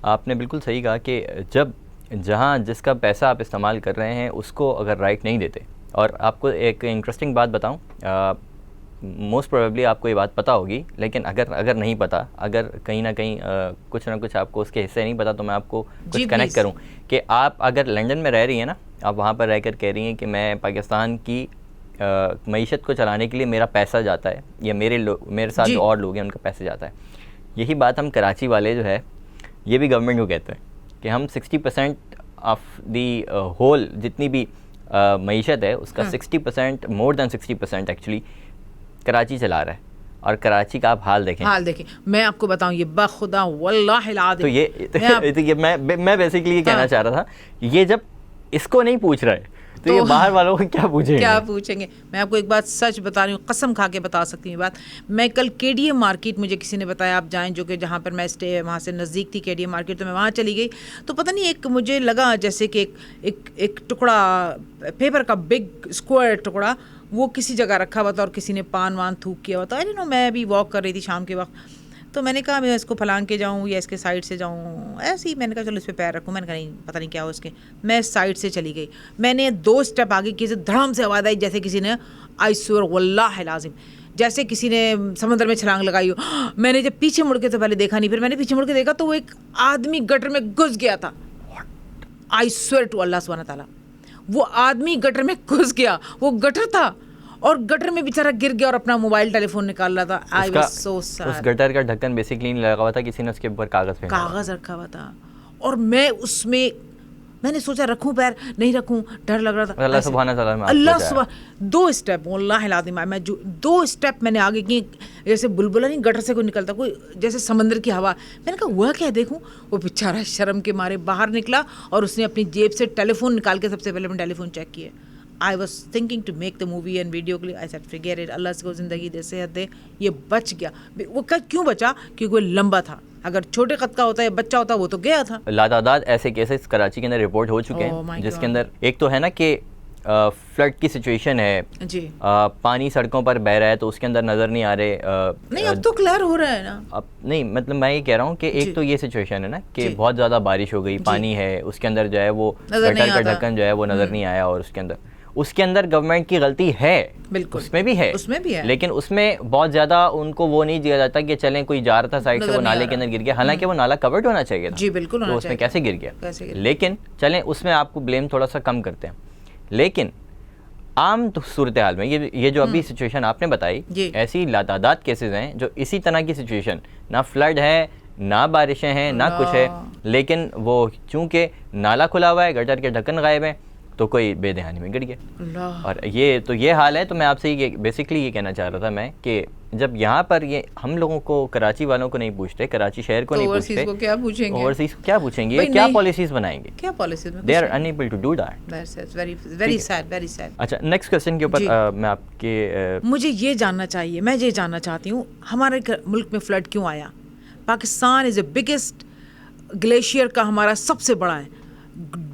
آپ نے بالکل صحیح کہا کہ جہاں جس کا پیسہ آپ استعمال کر رہے ہیں اس کو اگر رائٹ نہیں دیتے. اور آپ کو ایک انٹرسٹنگ بات بتاؤں, موسٹ پروبیبلی آپ کو یہ بات پتہ ہوگی, لیکن اگر نہیں پتہ, اگر کہیں نہ کہیں کچھ نہ کچھ آپ کو اس کے حصے نہیں پتہ, تو میں آپ کو کچھ کنیکٹ کروں کہ آپ اگر لنڈن میں رہ رہی ہیں نا, آپ وہاں پر رہ کر کہہ رہی ہیں کہ میں پاکستان کی معیشت کو چلانے کے لیے میرا پیسہ جاتا ہے, یا میرے ساتھ جو اور لوگ ہیں ان کا پیسہ جاتا ہے. یہی بات ہم کراچی والے جو ہے یہ بھی گورنمنٹ کو کہتے ہیں کہ ہم 60% آف دی ہول جتنی بھی معیشت ہے اس کا 60%, مور دین 60% ایکچولی کراچی چلا رہا ہے. اور کراچی کا آپ حال دیکھیں. میں آپ کو بتاؤں, یہ بخدا واللہ العظیم, تو یہ میں بیسیکلی یہ کہنا چاہ رہا تھا, یہ جب اس کو نہیں پوچھ رہا ہے تو یہ باہر والوں کو کیا پوچھیں گے. میں آپ کو ایک بات سچ بتا رہی ہوں, قسم کھا کے بتا سکتی ہوں یہ بات. میں کل کے ڈی اے مارکیٹ, مجھے کسی نے بتایا آپ جائیں, جو کہ جہاں پر میں اسٹے وہاں سے نزدیک تھی کے ڈی اے مارکیٹ, تو میں وہاں چلی گئی. تو پتہ نہیں ایک مجھے لگا جیسے کہ ایک ٹکڑا پیپر کا بگ اسکوائر ٹکڑا وہ کسی جگہ رکھا ہوا تھا, اور کسی نے پان وان تھوک کیا ہوا تھا. نو میں بھی واک کر رہی تھی شام کے وقت, تو میں نے کہا میں اس کو پھلان کے جاؤں یا اس کے سائڈ سے جاؤں, ایسے ہی میں نے کہا چلو اس پہ پیر رکھوں. میں نے کہا نہیں پتہ نہیں کیا ہو اس کے. میں سائڈ سے چلی گئی, میں نے 2 اسٹیپ آگے کیے, دھڑام سے آواز آئی جیسے کسی نے, آئی سور واللہ العظیم, جیسے کسی نے سمندر میں چھلانگ لگائی ہو. میں نے جب پیچھے مڑ کے تو پہلے دیکھا نہیں, پھر میں نے پیچھے مڑ کے دیکھا تو وہ ایک آدمی گٹر میں گھس گیا تھا. آئی سوئر ٹو اللہ سبحانہ تعالیٰ, وہ آدمی گٹر میں گھس گیا. وہ گٹر تھا اور گٹر میں بیچارہ گر گیا اور اپنا موبائل ٹیلی فون نکال رہا تھا. اس گٹر کا ڈھکن بیسیکلی نہیں لگا ہوا تھا, کسی نے اس کے اوپر کاغذ رکھا ہوا تھا. اور میں نے سوچا رکھوں پیر, نہیں رکھوں, ڈر لگ رہا تھا. اللہ سبحانہ تعالیٰ میں اللہ سبحانہ 2 اسٹیپ واللہ العظیم, میں 2 اسٹیپ میں نے آگے کی, جیسے بلبلا نہیں گٹر سے کوئی نکلتا, کوئی جیسے سمندر کی ہوا. میں نے کہا ہوا کیا دیکھوں. وہ بیچارہ شرم کے مارے باہر نکلا اور اس نے اپنی جیب سے ٹیلی فون نکال کے, سب سے پہلے میں ٹیلی فون چیک کیا. I was thinking to make the movie and video clip. I said forget it, اللہ سے کو زندگی دے, صحت دے. یہ بچ گیا. وہ کیوں بچا؟ کیونکہ وہ لمبا تھا. اگر چھوٹے قد کا ہوتا ہے, بچہ ہوتا, وہ تو گیا تھا. لاتعداد ایسے کیسز کراچی کے اندر رپورٹ ہو چکے ہیں, جس کے اندر ایک تو ہے نا کہ فلڈ کی سچویشن ہے, جی پانی سڑکوں پر بہ رہا ہے تو اس کے اندر نظر نہیں آ رہے. نہیں اب تو کلیئر ہو رہا ہے نا. اب نہیں, مطلب میں یہ کہہ رہا ہوں کہ ایک تو یہ سچویشن ہے نا کہ بہت زیادہ بارش ہو گئی, پانی ہے اس کے اندر جو ہے وہ گٹر کا ڈھکن جو ہے وہ نظر نہیں آیا, اور اس کے اندر گورنمنٹ کی غلطی ہے, بالکل اس میں بھی ہے, لیکن اس میں بہت زیادہ ان کو وہ نہیں دیا جاتا کہ چلیں کوئی جا رہا تھا سائڈ سے, وہ نالے کے اندر گر گیا, حالانکہ وہ نالا کورڈ ہونا چاہیے تھا. جی بالکل, تو اس میں کیسے گر گیا. لیکن چلیں اس میں آپ کو بلیم تھوڑا سا کم کرتے ہیں. لیکن عام صورتحال میں یہ جو ابھی سچویشن آپ نے بتائی, ایسی لاتعداد کیسز ہیں جو اسی طرح کی سچویشن, نہ فلڈ ہے, نہ بارشیں ہیں, نہ کچھ ہے, لیکن وہ چونکہ نالا کھلا ہوا ہے, گٹر کے ڈھکن غائب ہیں, تو کوئی بے دہانی میں گر گیا. اور یہ حال ہے. تو میں آپ سے بیسکلی یہ کہنا چاہ رہا تھا میں کہ جب یہاں پر یہ ہم لوگوں کو, کراچی والوں کو نہیں پوچھتے, کراچی شہر کو نہیں پوچھتے, اوورسیز کو کیا پوچھیں گے, کیا پالیسیز بنائیں گے, they are enable to do that. Very sad. اچھا, نیکسٹ کوسچن کے اوپر میں آپ کے, مجھے یہ جاننا چاہیے, میں یہ جاننا چاہتی ہوں ہمارے ملک میں فلڈ کیوں آیا. Pakistan is a biggest glacier کا ہمارا سب سے بڑا ہے.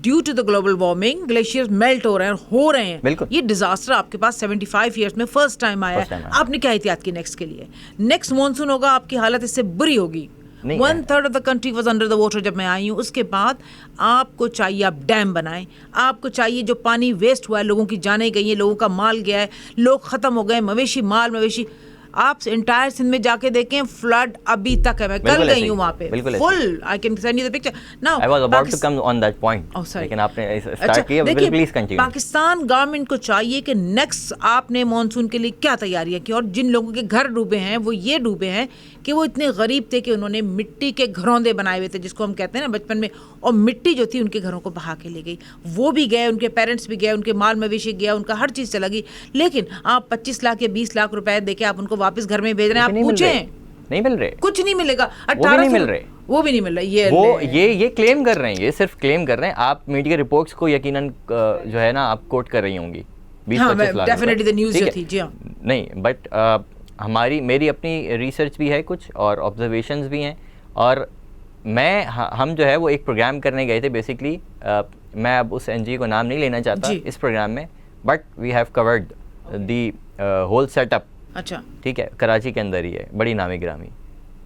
Due to the global warming glaciers melt ہو رہے ہیں. یہ ڈیزاسٹر آپ کے پاس 75 ایئرس میں فرسٹ ٹائم آیا ہے. آپ نے کیا احتیاط کی نیکسٹ کے لیے؟ نیکسٹ مانسون ہوگا, آپ کی حالت اس سے بری ہوگی. 1/3 of the country was under the water جب میں آئی ہوں. اس کے بعد آپ کو چاہیے آپ ڈیم بنائیں, آپ کو چاہیے جو پانی ویسٹ ہوا ہے, لوگوں کی جانیں گئی ہیں, لوگوں کا مال گیا ہے, لوگ ختم ہو گئے, مویشی. آپ انٹائر سندھ میں جا کے دیکھیں, فلڈ ابھی تک ہے. میں کل گئی ہوں وہاں پہ, full. I can send you the picture. Now I was about to come on that point, لیکن آپ نے اسٹارٹ کیا, پلیز کنٹینیو. پاکستان گورنمنٹ کو چاہیے کہ نیکسٹ آپ نے مانسون کے لیے کیا تیاریاں کی. اور جن لوگوں کے گھر ڈوبے ہیں وہ یہ ڈوبے ہیں کہ وہ اتنے غریب تھے کہ انہوں نے مٹی کے گھروندے بنائے ہوئے تھے, جس کو ہم کہتے ہیں نا بچپن میں, اور مٹی جو تھی ان کے گھروں کو بہا کے لے گئی. وہ بھی گئے, ان کے پیرنٹس بھی گئے, ان کے مال مویشی گیا, ان کا ہر چیز چلا گئی. لیکن آپ 25 لاکھ یا 20 لاکھ روپے دے کے آپ ان کو واپس گھر میں بھیج رہے ہیں. آپ پوچھیں, نہیں مل رہے, کچھ نہیں ملے گا. 18 مل رہے, وہ بھی نہیں مل رہا. یہ کلیم کر رہے ہیں, یہ صرف کلیم کر رہے ہیں. آپ میڈیا رپورٹس کو یقیناً جو ہے نا آپ کوٹ کر رہی ہوں گی 20-25 لاکھ. ڈیفینیٹلی دی نیوز جو تھی. جی ہاں, نہیں, بٹ میری اپنی ریسرچ بھی ہے کچھ, اور آبزرویشنز بھی ہیں. اور ہم جو ہے وہ ایک پروگرام کرنے گئے تھے بیسکلی. میں اب اس این جی او کو نام نہیں لینا چاہتا اس پروگرام میں, but we have covered the whole setup. اچھا ٹھیک ہے, کراچی کے اندر ہی ہے, بڑی نامی گرامی.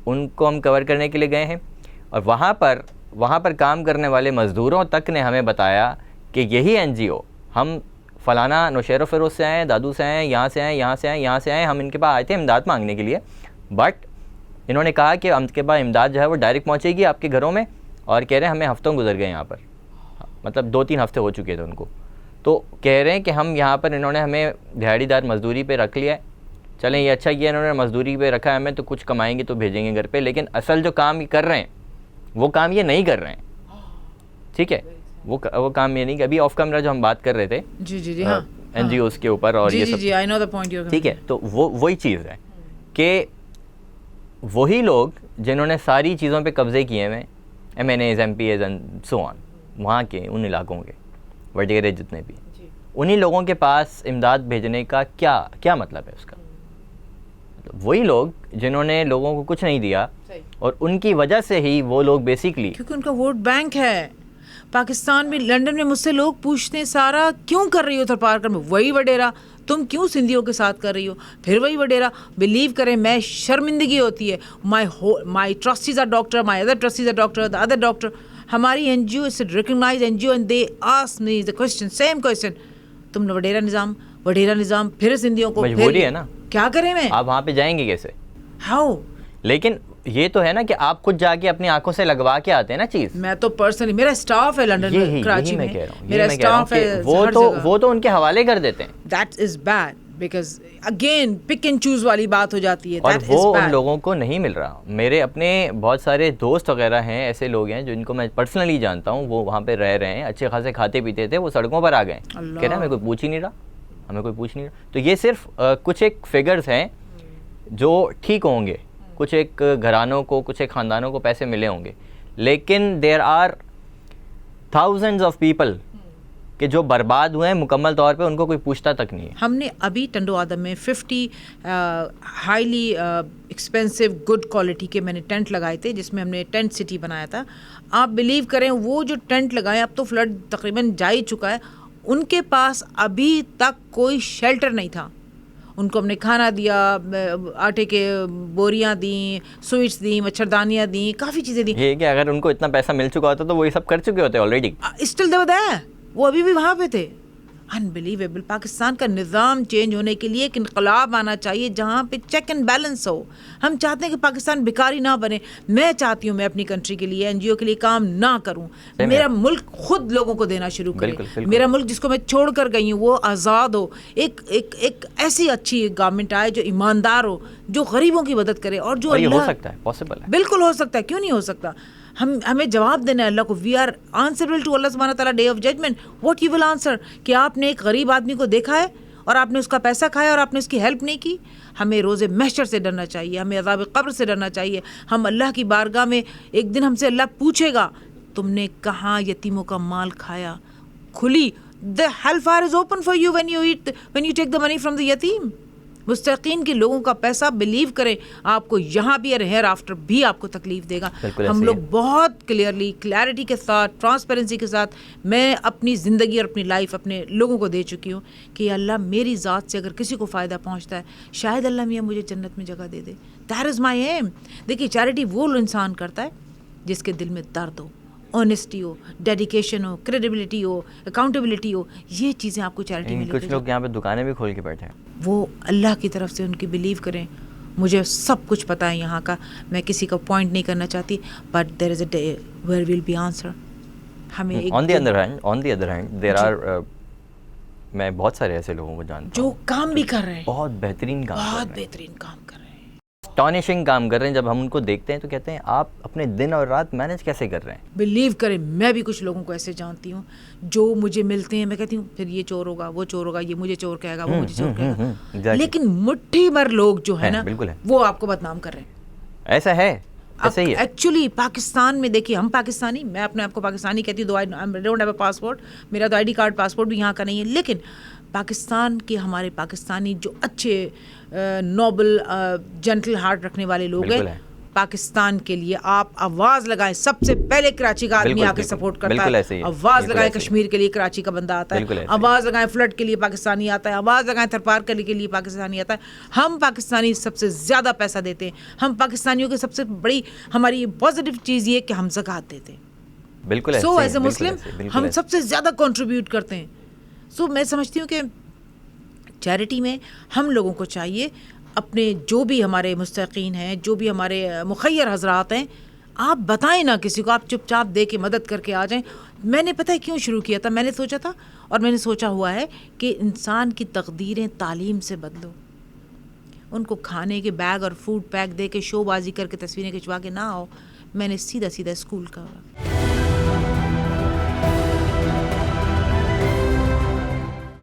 ان کو ہم کور کرنے کے لیے گئے ہیں, اور وہاں پر وہاں پر کام کرنے والے مزدوروں تک نے ہمیں بتایا کہ یہی این جی او، ہم فلانا نوشیر و فیروز سے آئے، دادو سے آئے، یہاں سے آئے، یہاں سے آئے، یہاں سے آئے، ہم ان کے پاس آئے تھے امداد مانگنے کے لیے، بٹ انہوں نے کہا کہ ہم کے پاس امداد جو ہے وہ ڈائریکٹ پہنچے گی آپ کے گھروں میں، اور کہہ رہے ہیں ہمیں ہفتوں گزر گئے یہاں پر، مطلب 2-3 ہفتے ہو چکے تھے ان کو، تو کہہ رہے ہیں کہ ہم یہاں پر انہوں نے ہمیں دہاڑی دار مزدوری پہ رکھ لیا ہے، چلیں یہ اچھا کیا انہوں نے مزدوری پہ رکھا ہے ہمیں، تو کچھ کمائیں گے تو بھیجیں گے گھر پہ، لیکن اصل جو کام کر رہے ہیں وہ کام یہ نہیں کر رہے ہیں، ٹھیک ہے، وہ کام یہ نہیں کہ ابھی آف کیمرہ جو ہم بات کر رہے تھے جی ہاں این جی اوز کے اوپر اور یہ سب، جی آئی نو دا پوائنٹ یو، ٹھیک ہے، تو وہی چیز ہے کہ وہی لوگ جنہوں نے ساری چیزوں پہ قبضے کیے ہوئے، M N As, M P As and so on, وہاں کے ان علاقوں کے وغیرہ جتنے بھی، انہی لوگوں کے پاس امداد بھیجنے کا کیا مطلب ہے اس کا؟ وہی لوگ جنہوں نے لوگوں کو کچھ نہیں دیا، اور ان کی وجہ سے ہی وہ لوگ بیسیکلی، کیونکہ ان کا ووٹ بینک ہے پاکستان میں. لنڈن میں مجھ سے لوگ پوچھتے ہیں سارا کیوں کر رہی ہو تھر پارکر میں وہی وڈیرا، تم کیوں سندھیوں کے ساتھ کر رہی ہو، پھر وہی وڈیرا. بلیو کریں میں شرمندگی ہوتی ہے، my trustees are doctor, my other trustees are doctor, the other doctor. ہماری N G O is recognize N G O, and they ask me the question, same question, تم نے وڈیرا نظام پھر سندھیوں کو، مجبوری ہے نا، کیا کریں میں، آپ وہاں پہ جائیں گے کیسے؟ ہاؤ. لیکن یہ تو ہے نا کہ آپ خود جا کے اپنی آنکھوں سے لگوا کے آتے ہیں نا چیز. میں تو پرسنلی، میرا اسٹاف ہے لنڈن میں، کراچی میں، میرا اسٹاف ہے، وہ تو ان کے حوالے کر دیتے ہیں. That is bad because again pick and choose والی بات ہو جاتی ہے، اور وہ ان لوگوں کو نہیں مل رہا. میرے اپنے بہت سارے دوست وغیرہ ہیں، ایسے لوگ ہیں جن کو میں پرسنلی جانتا ہوں، وہ وہاں پہ رہ رہے ہیں، اچھے خاصے کھاتے پیتے تھے، وہ سڑکوں پر آ گئے، کہہ رہے ہیں ہمیں کوئی پوچھ ہی نہیں رہا. تو یہ صرف کچھ ایک فگرز ہیں جو ٹھیک ہوں گے، کچھ ایک گھرانوں کو، کچھ ایک خاندانوں کو پیسے ملے ہوں گے، لیکن there are thousands of people کہ جو برباد ہوئے ہیں مکمل طور پہ، ان کو کوئی پوچھتا تک نہیں ہے. ہم نے ابھی ٹنڈو آدم میں 50 ہائیلی ایکسپینسو گڈ کوالٹی کے میں نے ٹینٹ لگائے تھے، جس میں ہم نے ٹینٹ سٹی بنایا تھا. آپ بلیو کریں وہ جو ٹینٹ لگائے، اب تو فلڈ تقریباً جا ہی چکا ہے، ان کے پاس ابھی تک کوئی شیلٹر نہیں تھا. ان کو ہم نے کھانا دیا، آٹے کے بوریاں دیں، سویٹس دیں، مچھردانیاں دیں، کافی چیزیں دیں. یہ کہ اگر ان کو اتنا پیسہ مل چکا ہوتا تو وہ یہ سب کر چکے ہوتے آلریڈی. اسٹل دے ور دیر، وہ ابھی بھی وہاں پہ تھے. انبلیویبل. پاکستان کا نظام چینج ہونے کے لیے ایک انقلاب آنا چاہیے جہاں پہ چیک اینڈ بیلنس ہو. ہم چاہتے ہیں کہ پاکستان بیکاری نہ بنے. میں چاہتی ہوں میں اپنی کنٹری کے لیے، این جی او کے لیے کام نہ کروں. میرا ملک خود لوگوں کو دینا شروع کرے. میرا ملک جس کو میں چھوڑ کر گئی ہوں وہ آزاد ہو. ایک ایسی اچھی گورنمنٹ آئے جو ایماندار ہو، جو غریبوں کی مدد کرے، اور جو ہو سکتا ہے، پاسبل ہے، بالکل ہو سکتا ہے، کیوں نہیں ہو سکتا. ہمیں جواب دینا ہے اللہ کو. وی آر آنسریبل ٹو اللہ سبحانہ تعالیٰ day of judgement. What you will answer? کہ آپ نے ایک غریب آدمی کو دیکھا ہے اور آپ نے اس کا پیسہ کھایا اور آپ نے اس کی ہیلپ نہیں کی. ہمیں روز محشر سے ڈرنا چاہیے، ہمیں عذاب قبر سے ڈرنا چاہیے. ہم اللہ کی بارگاہ میں ایک دن ہم سے اللہ پوچھے گا تم نے کہاں یتیموں کا مال کھایا. کھلی the hellfire is open for you when you take the money from the yatim. مستحقین کے لوگوں کا پیسہ بلیو کریں آپ کو یہاں بھی اور ہیئر آفٹر بھی آپ کو تکلیف دے گا. ہم لوگ بہت کلیئرٹی کے ساتھ، ٹرانسپیرنسی کے ساتھ، میں اپنی زندگی اور اپنی لائف اپنے لوگوں کو دے چکی ہوں کہ اللہ میری ذات سے اگر کسی کو فائدہ پہنچتا ہے شاید اللہ میاں مجھے جنت میں جگہ دے دے. That is my aim. دیکھیے چیریٹی وہ انسان کرتا ہے جس کے دل میں درد ہو، آنیسٹی ہو، ڈیڈیکیشن ہو، کریڈیبلٹی ہو، اکاؤنٹیبلٹی ہو. یہ چیزیں آپ کو چیریٹی میں. کچھ لوگ یہاں پہ دکانیں بھی کھول کے بیٹھے ہیں. وہ اللہ کی طرف سے ان کی بلیو کریں. مجھے سب کچھ پتہ ہے یہاں کا، میں کسی کا پوائنٹ نہیں کرنا چاہتی، but there is a day where will be answer. ہمیں on the other hand there are, میں بہت سارے ایسے لوگوں کو جانتا ہوں جو کام بھی کر رہے ہیں، بہت بہترین کام کام کر رہے ہیں، اسٹانشنگ کام کر رہے ہیں. جب ہم ان کو دیکھتے ہیں تو کہتے ہیں آپ اپنے دن اور رات مینج کیسے کر رہے ہیں. بلیو کریں میں بھی کچھ لوگوں کو ایسے جانتی ہوں جو مجھے ملتے ہیں، میں کہتی ہوں پھر یہ چور ہوگا، وہ چور ہوگا، یہ مجھے چور کہے گا، وہ مجھے چور کہے گا. لیکن مٹھی بھر لوگ جو ہے نا وہ آپ کو بدنام کر رہے ہیں. ایسا ہے، ایسا ہی ہے ایکچولی. پاکستان میں دیکھیے ہم پاکستانی، میں اپنے آپ کو پاکستانی کہتی ہوں، I don't have a passport, میرا تو آئی ڈی کارڈ پاسپورٹ بھی یہاں کا نہیں ہے. لیکن پاکستان کے ہمارے پاکستانی جو اچھے نوبل جینٹل ہارٹ رکھنے والے لوگ ہیں، پاکستان کے لیے آپ آواز لگائیں. سب سے پہلے کراچی کا آدمی آ کے سپورٹ کرتا ہے. آواز لگائیں کشمیر کے لیے، کراچی کا بندہ آتا ہے. آواز لگائیں فلڈ کے لیے، پاکستانی آتا ہے. آواز لگائیں تھرپارکر کے لیے، پاکستانی آتا ہے. ہم پاکستانی سب سے زیادہ پیسہ دیتے ہیں. ہم پاکستانیوں کی سب سے بڑی ہماری پازیٹیو چیز یہ کہ ہم زکوٰۃ دیتے ہیں. بالکل سو ایسے ایز اے بالکل مسلم ایسے، بالکل ہم ایسے۔ سب سے زیادہ کنٹریبیوٹ کرتے ہیں. سو میں سمجھتی ہوں کہ چیریٹی میں ہم لوگوں کو چاہیے اپنے جو بھی ہمارے مستحقین ہیں، جو بھی ہمارے مخیر حضرات ہیں، آپ بتائیں نا کسی کو، آپ چپ چاپ دے کے مدد کر کے آ جائیں. میں نے پتہ ہے کیوں شروع کیا تھا، میں نے سوچا تھا اور میں نے سوچا ہوا ہے کہ انسان کی تقدیریں تعلیم سے بدلو. ان کو کھانے کے بیگ اور فوڈ پیک دے کے شو بازی کر کے تصویریں کھنچوا کے نہ آؤ. میں نے سیدھا اسکول کا